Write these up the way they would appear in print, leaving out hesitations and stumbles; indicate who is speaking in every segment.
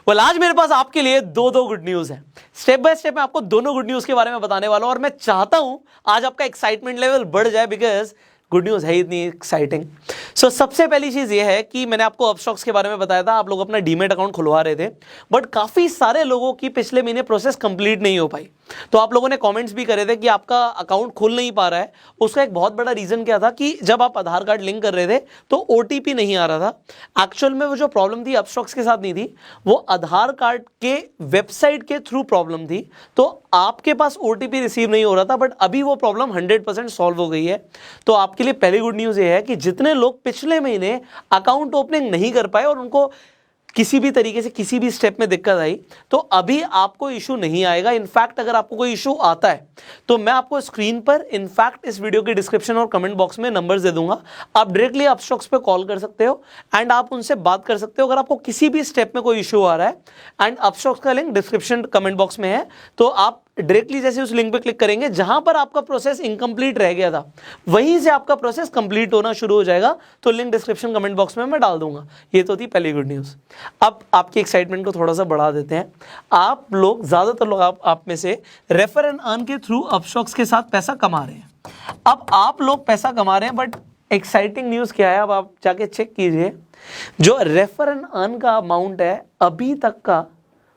Speaker 1: आज मेरे पास आपके लिए दो गुड न्यूज है। स्टेप बाय स्टेप मैं आपको दोनों गुड न्यूज के बारे में बताने वाला हूं और मैं चाहता हूं आज आपका एक्साइटमेंट लेवल बढ़ जाए, बिकॉज गुड न्यूज है इतनी एक्साइटिंग। सबसे पहली चीज ये है कि मैंने आपको अपस्टॉक्स के बारे में बताया था, आप लोग अपना डीमेट अकाउंट खुलवा रहे थे, बट काफी सारे लोगों की पिछले महीने प्रोसेस कंप्लीट नहीं हो पाई। तो आप लोगों ने कमेंट्स भी करे थे कि आपका अकाउंट खुल नहीं पा रहा है। उसका एक बहुत बड़ा रीजन क्या था कि जब आप आधार कार्ड लिंक कर रहे थे तो ओटीपी नहीं आ रहा था। एक्चुअल में वो जो प्रॉब्लम थी अपस्टॉक्स के साथ नहीं थी, वो आधार कार्ड के वेबसाइट के थ्रू प्रॉब्लम थी। तो आपके पास ओटीपी रिसीव नहीं हो रहा था, बट अभी वो प्रॉब्लम 100% सॉल्व हो गई है। तो आपके लिए पहली गुड न्यूज ये है कि जितने लोग पिछले महीने अकाउंट ओपनिंग नहीं कर पाए और उनको किसी भी तरीके से किसी भी स्टेप में दिक्कत आई, तो अभी आपको इशू नहीं आएगा। इनफैक्ट अगर आपको कोई इशू आता है तो मैं आपको स्क्रीन पर, इनफैक्ट इस वीडियो के डिस्क्रिप्शन और कमेंट बॉक्स में नंबर्स दे दूंगा। आप डायरेक्टली अपस्टॉक्स पे कॉल कर सकते हो एंड आप उनसे बात कर सकते हो अगर आपको किसी भी स्टेप में कोई इशू आ रहा है। एंड अपस्टॉक्स का लिंक डिस्क्रिप्शन कमेंट बॉक्स में है, तो आप डायरेक्टली जैसे उस लिंक पे क्लिक करेंगे, जहां पर आपका प्रोसेस इनकम्प्लीट रह गया था वहीं से आपका प्रोसेस कंप्लीट होना शुरू हो जाएगा। तो लिंक डिस्क्रिप्शन कमेंट बॉक्स में मैं डाल दूंगा। ये तो थी पहली गुड न्यूज। अब आपकी एक्साइटमेंट को थोड़ा सा बढ़ा देते हैं। आप लोग, ज्यादातर लोग आप में से रेफर एंड अर्न के थ्रू अपस्टॉक्स के साथ पैसा कमा रहे हैं। अब आप लोग पैसा कमा रहे हैं, बट एक्साइटिंग न्यूज क्या है, अब आप जाके चेक कीजिए। जो रेफर एंड अर्न का अमाउंट है, अभी तक का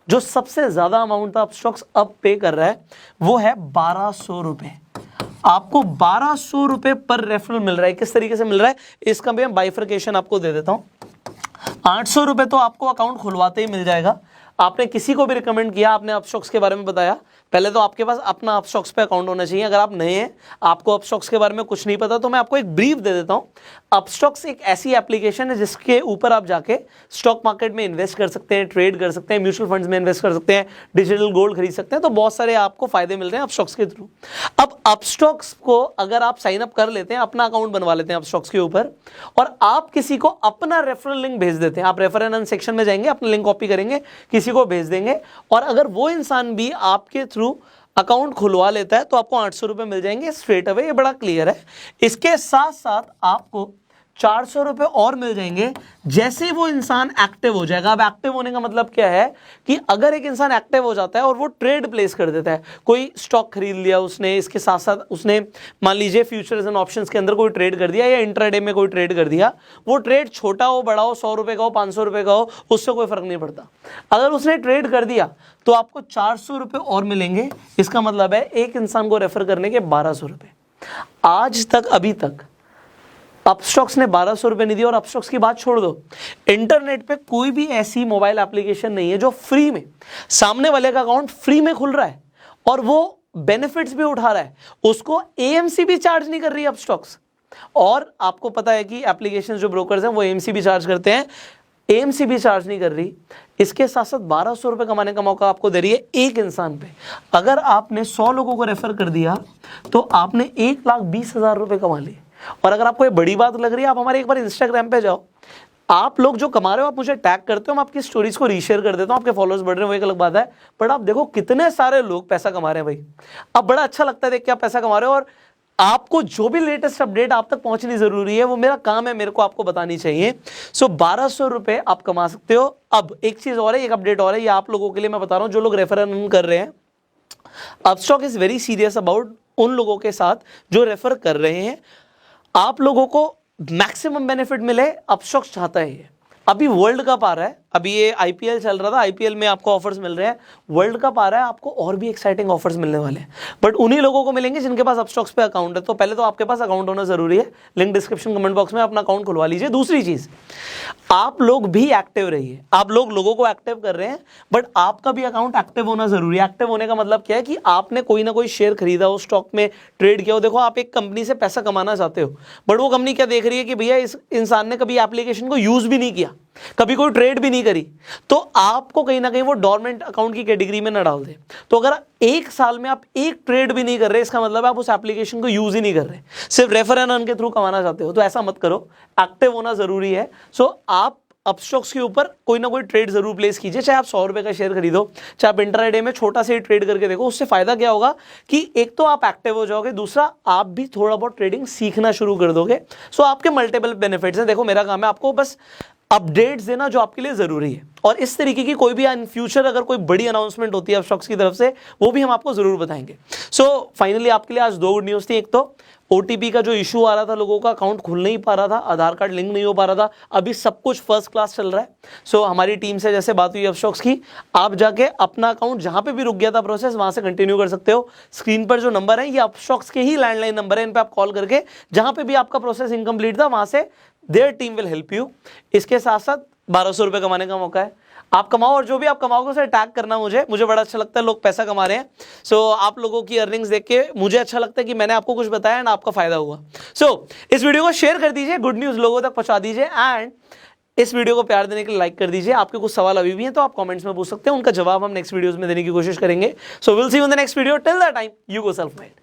Speaker 1: जो सबसे ज्यादा अमाउंट था अपस्टॉक्स अब पे कर रहा है, वो है 1200 रुपए। आपको 1200 रुपए पर रेफरल मिल रहा है। किस तरीके से मिल रहा है इसका भी मैं बाइफरकेशन आपको दे देता हूं। 800 रुपए तो आपको अकाउंट खुलवाते ही मिल जाएगा। आपने किसी को भी रिकमेंड किया, आपने अपस्टॉक्स के बारे में बताया, पहले तो आपके पास अपना अपस्टॉक्स पे अकाउंट होना चाहिए। अगर आप नए हैं, आपको अपस्टॉक्स के बारे में कुछ नहीं पता, तो मैं आपको एक ब्रीफ दे देता हूं। अपस्टॉक्स एक ऐसी एप्लीकेशन है जिसके ऊपर आप जाके स्टॉक मार्केट में इन्वेस्ट कर सकते हैं, ट्रेड कर सकते हैं, म्यूचुअल फंड्स में इन्वेस्ट कर सकते हैं, डिजिटल गोल्ड खरीद सकते हैं। तो बहुत सारे आपको फायदे मिल रहे हैं अपस्टॉक्स के थ्रू। अब अपस्टॉक्स को अगर आप साइन अप कर लेते हैं, अपना अकाउंट बनवा लेते हैं अपस्टॉक्स के ऊपर, और आप किसी को अपना रेफरल लिंक भेज देते हैं, आप रेफर एंड अर्न सेक्शन में जाएंगे, अपना लिंक कॉपी करेंगे, किसी को भेज देंगे, और अगर वो इंसान भी आपके थ्रू अकाउंट खुलवा लेता है तो आपको 800 रुपए मिल जाएंगे स्ट्रेट अवे। ये बड़ा क्लियर है। इसके साथ साथ आपको 400 रुपए और मिल जाएंगे जैसे वो इंसान एक्टिव हो जाएगा। अब एक्टिव होने का मतलब क्या है कि अगर एक इंसान एक्टिव हो जाता है और वो ट्रेड प्लेस कर देता है, कोई स्टॉक खरीद लिया उसने, इसके साथ साथ उसने मान लीजिए फ्यूचर्स एंड ऑप्शंस के अंदर कोई ट्रेड कर दिया या इंट्राडे में कोई ट्रेड कर दिया, वो ट्रेड छोटा हो बड़ा हो, 100 रुपए का हो 500 रुपए का हो, उससे कोई फर्क नहीं पड़ता। अगर उसने ट्रेड कर दिया तो आपको 400 रुपए और मिलेंगे। इसका मतलब है एक इंसान को रेफर करने के 1200 रुपए। आज तक, अभी तक अपस्टॉक्स ने 1200 रुपए नहीं दिए। और अपस्टॉक्स की बात छोड़ दो, इंटरनेट पे कोई भी ऐसी मोबाइल एप्लीकेशन नहीं है जो फ्री में, सामने वाले का अकाउंट फ्री में खुल रहा है और वो बेनिफिट्स भी उठा रहा है, उसको एएमसी भी चार्ज नहीं कर रही अपस्टॉक्स। और आपको पता है कि एप्लीकेशन जो ब्रोकर्स हैं वो एएमसी भी चार्ज करते हैं, एएमसी भी चार्ज नहीं कर रही। इसके साथ साथ 1200 रुपए कमाने का मौका आपको दे रही है एक इंसान पे। अगर आपने 100 लोगों को रेफर कर दिया तो आपने 1,20,000 रुपए कमा लिए। और अगर आपको ये बड़ी बात लग रही है, आप हमारे एक बार इंस्टाग्राम पे जाओ, आप लोग जो कमा रहे हो आप मुझे टैग करते हो, मैं आपकी स्टोरीज को रीशेयर कर देता हूं, आपके फॉलोअर्स बढ़ रहे हैं, वो एक अलग बात है, बट आप देखो कितने सारे लोग पैसा कमा रहे हैं भाई। अब बड़ा अच्छा लगता है देख के आप पैसा कमा रहे हो। और आपको जो भी लेटेस्ट अपडेट आप तक पहुंचनी जरूरी है, वो मेरा काम है, मेरे को आपको बतानी चाहिए। 1200 रुपए आप कमा सकते हो। अब एक चीज और है, एक अपडेट और है, ये आप लोगों के लिए मैं बता रहा हूं जो लोग रेफर कर रहे हैं। Upstox is very serious about उन लोगों के साथ जो रेफर कर रहे हैं। आप लोगों को मैक्सिमम बेनिफिट मिले, अपस्टॉक्स चाहता है ये। अभी वर्ल्ड कप आ रहा है, अभी ये आईपीएल चल रहा था, आईपीएल में आपको ऑफर्स मिल रहे हैं, वर्ल्ड कप आ रहा है, आपको और भी एक्साइटिंग ऑफर्स मिलने वाले हैं, बट उन्हीं लोगों को मिलेंगे जिनके पास अपस्टॉक्स पे अकाउंट है। तो पहले तो आपके पास अकाउंट होना जरूरी है, लिंक डिस्क्रिप्शन कमेंट बॉक्स में, अपना अकाउंट खुलवा लीजिए। दूसरी चीज, आप लोग भी एक्टिव रहिए। आप लोग लोगों को एक्टिव कर रहे हैं, बट आपका भी अकाउंट एक्टिव होना जरूरी है। एक्टिव होने का मतलब क्या है कि आपने कोई ना कोई शेयर खरीदा हो, स्टॉक में ट्रेड किया हो। देखो, आप एक कंपनी से पैसा कमाना चाहते हो, बट वो कंपनी क्या देख रही है कि भैया इस इंसान ने कभी एप्लीकेशन को यूज भी नहीं किया, कभी कोई ट्रेड भी नहीं करी, तो आपको कहीं ना कहीं वो डोरमेंट अकाउंट की कैटेगरी में न डाल दे। तो अगर एक साल में आप एक ट्रेड भी नहीं कर रहे, इसका मतलब आप उस एप्लीकेशन को यूज ही नहीं कर रहे, सिर्फ रेफर एंड अर्न के थ्रू कमाना चाहते हो, तो ऐसा मत करो। एक्टिव होना जरूरी है। आप अपस्टॉक्स के ऊपर कोई ना कोई ट्रेड जरूर प्लेस कीजिए, चाहे आप 100 रुपए का शेयर खरीदो, चाहे आप इंट्राडे में छोटा से ही ट्रेड करके देखो। उससे फायदा क्या होगा कि एक तो आप एक्टिव हो जाओगे, दूसरा आप भी थोड़ा बहुत ट्रेडिंग सीखना शुरू कर दोगे। सो आपके मल्टीपल बेनिफिट्स हैं। देखो, मेरा काम है आपको बस अपडेट्स देना जो आपके लिए जरूरी है, और इस तरीके की कोई भी इन फ्यूचर अगर कोई बड़ी अनाउंसमेंट होती है अपस्टॉक्स की तरफ से, वो भी हम आपको जरूर बताएंगे। सो फाइनली आपके लिए आज दो गुड न्यूज़ थी। एक तो ओटीपी का जो इशू आ रहा था, लोगों का अकाउंट खुल नहीं पा रहा था, आधार कार्ड लिंक नहीं हो पा रहा था, अभी सब कुछ फर्स्ट क्लास चल रहा है। सो हमारी टीम से जैसे बात हुई अपस्टॉक्स की, आप जाके अपना अकाउंट जहां पे भी रुक गया था प्रोसेस, वहां से कंटिन्यू कर सकते हो। स्क्रीन पर जो नंबर है ये अपस्टॉक्स के ही लैंडलाइन नंबर है, इन पे आप कॉल करके जहां पे भी आपका प्रोसेस इनकम्प्लीट था वहां से their team will help you. इसके साथ साथ 1200 रुपये कमाने का मौका है, आप कमाओ, और जो भी आप कमाओगे उसे टैग करना मुझे बड़ा अच्छा लगता है लोग पैसा कमा रहे हैं। सो आप लोगों की अर्निंग्स देख के मुझे अच्छा लगता है कि मैंने आपको कुछ बताया एंड आपका फायदा हुआ। सो इस वीडियो को शेयर कर दीजिए, गुड न्यूज़ लोगों तक पहुंचा दीजिए, एंड इस वीडियो को प्यार देने के लिए लाइक कर दीजिए। आपके कुछ सवाल अभी भी हैं तो आप कमेंट्स में पूछ सकते हैं, उनका जवाब हम नेक्स्ट वीडियोस में देने की कोशिश करेंगे। So will see you in the next video, till that time you go self made.